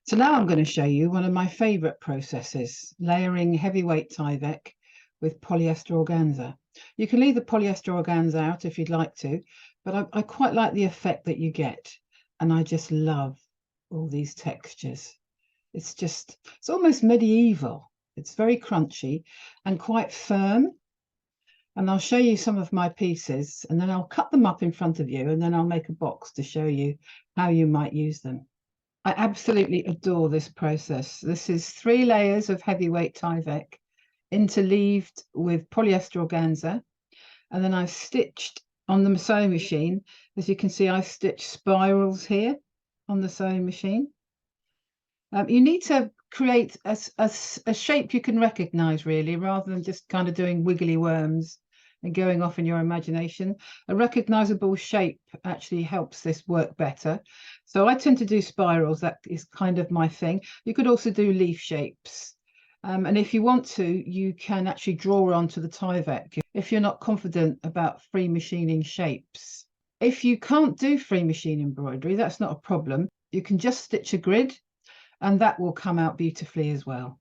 So now I'm going to show you one of my favorite processes, layering heavyweight Tyvek with polyester organza. You can leave the polyester organza out if you'd like to, but I quite like the effect that you get. And I just love all these textures. It's almost medieval. It's very crunchy and quite firm. And I'll show you some of my pieces and then I'll cut them up in front of you and then I'll make a box to show you how you might use them. I absolutely adore this process. This is 3 layers of heavyweight Tyvek interleaved with polyester organza. And then I've stitched on the sewing machine. As you can see, I've stitched spirals here on the sewing machine. You need to create a shape you can recognize, really, rather than just kind of doing wiggly worms and going off in your imagination. A recognizable shape actually helps this work better. So I tend to do spirals. That is kind of my thing. You could also do leaf shapes. And if you want to, you can actually draw onto the Tyvek if you're not confident about free machining shapes. If you can't do free machine embroidery, that's not a problem. You can just stitch a grid and that will come out beautifully as well.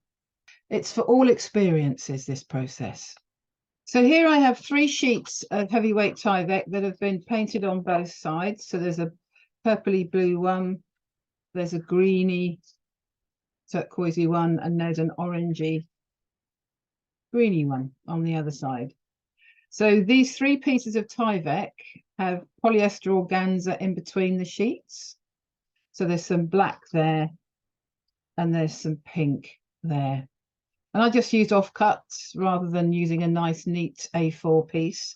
It's for all experiences, this process. So here I have 3 sheets of heavyweight Tyvek that have been painted on both sides. So there's a purpley blue one, there's a greeny turquoisey one, and there's an orangey greeny one on the other side. So these 3 pieces of Tyvek have polyester organza in between the sheets. So there's some black there and there's some pink there. And I just used offcuts rather than using a nice neat A4 piece.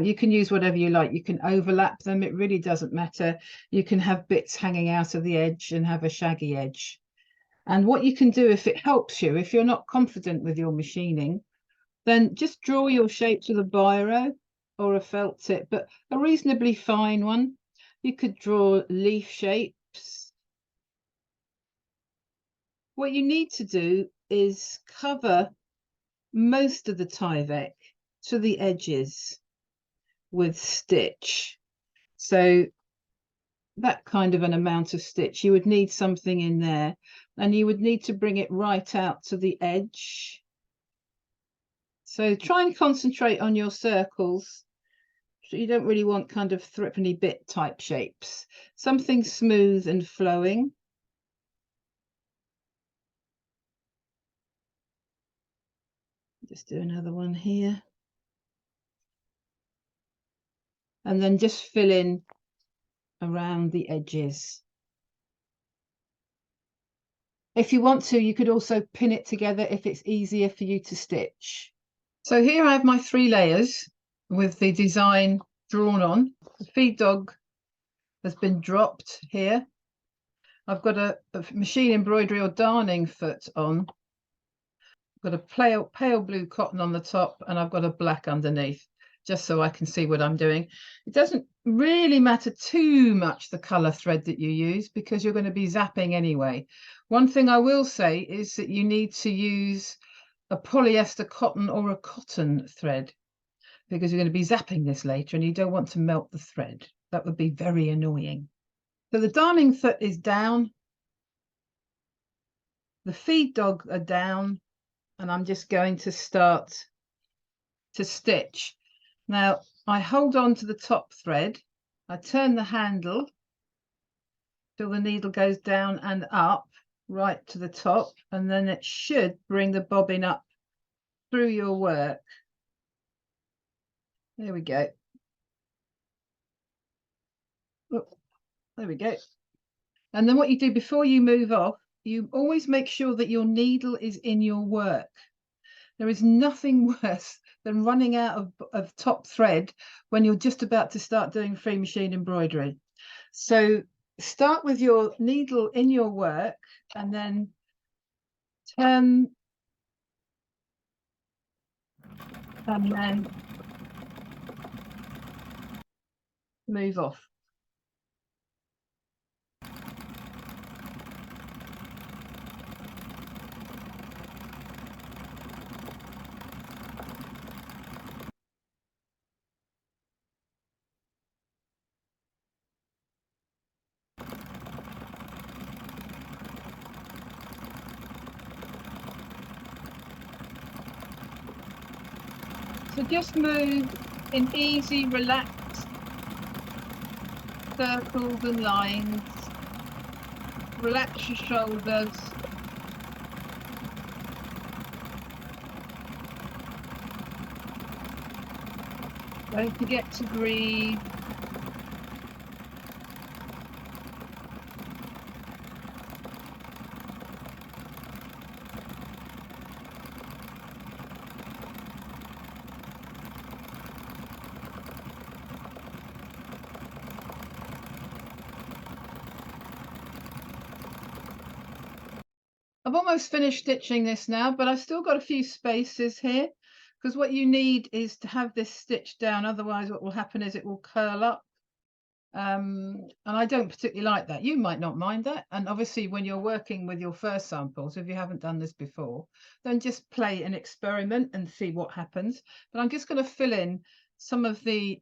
You can use whatever you like. You can overlap them. It really doesn't matter. You can have bits hanging out of the edge and have a shaggy edge. And what you can do, if it helps you, if you're not confident with your machining, then just draw your shapes with a biro or a felt tip, but a reasonably fine one. You could draw leaf shapes. What you need to do is cover most of the Tyvek to the edges with stitch. So that kind of an amount of stitch, you would need something in there, and you would need to bring it right out to the edge. So try and concentrate on your circles. So you don't really want kind of threepenny bit type shapes. Something smooth and flowing. Just do another one here. And then just fill in around the edges. If you want to, you could also pin it together if it's easier for you to stitch. So here I have my 3 layers with the design drawn on. The feed dog has been dropped here. I've got a machine embroidery or darning foot on. I've got a pale blue cotton on the top, and I've got a black underneath, just so I can see what I'm doing. It doesn't really matter too much the color thread that you use, because you're going to be zapping anyway. One thing I will say is that you need to use a polyester cotton or a cotton thread, because you're going to be zapping this later and you don't want to melt the thread. That would be very annoying. So the darning foot is down, the feed dog are down, and I'm just going to start to stitch. Now I hold on to the top thread, I turn the handle till the needle goes down and up right to the top, and then it should bring the bobbin up through your work. There we go. Oh, there we go. And then what you do before you move off, you always make sure that your needle is in your work. There is nothing worse than running out of top thread when you're just about to start doing free machine embroidery. So start with your needle in your work and then turn and then move off. So just move in easy, relaxed circles and lines. Relax your shoulders. Don't forget to breathe. I've almost finished stitching this now, but I've still got a few spaces here, because what you need is to have this stitched down. Otherwise, what will happen is it will curl up. And I don't particularly like that. You might not mind that. And obviously, when you're working with your first samples, if you haven't done this before, then just play an experiment and see what happens. But I'm just going to fill in some of the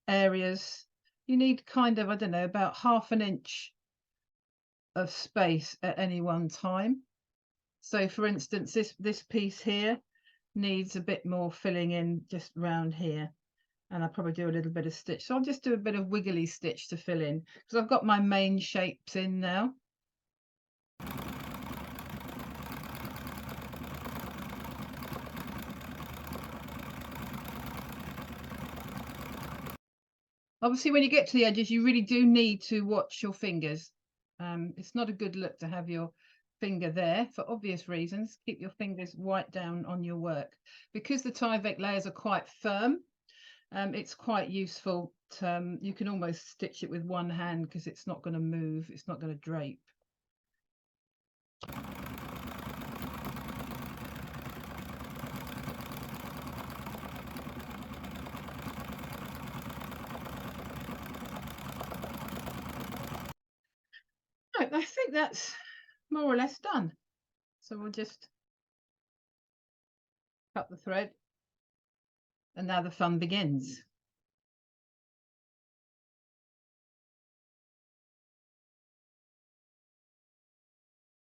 areas. You need kind of, I don't know, about 1/2 inch of space at any one time. So for instance, this piece here needs a bit more filling in just round here, and I'll probably do a little bit of stitch. So I'll just do a bit of wiggly stitch to fill in, because I've got my main shapes in now. Obviously, when you get to the edges, you really do need to watch your fingers. It's not a good look to have your finger there for obvious reasons. Keep your fingers right down on your work. Because the Tyvek layers are quite firm, it's quite useful to, you can almost stitch it with one hand because it's not going to move, it's not going to drape. Right, I think that's more or less done. So we'll just cut the thread, and now the fun begins.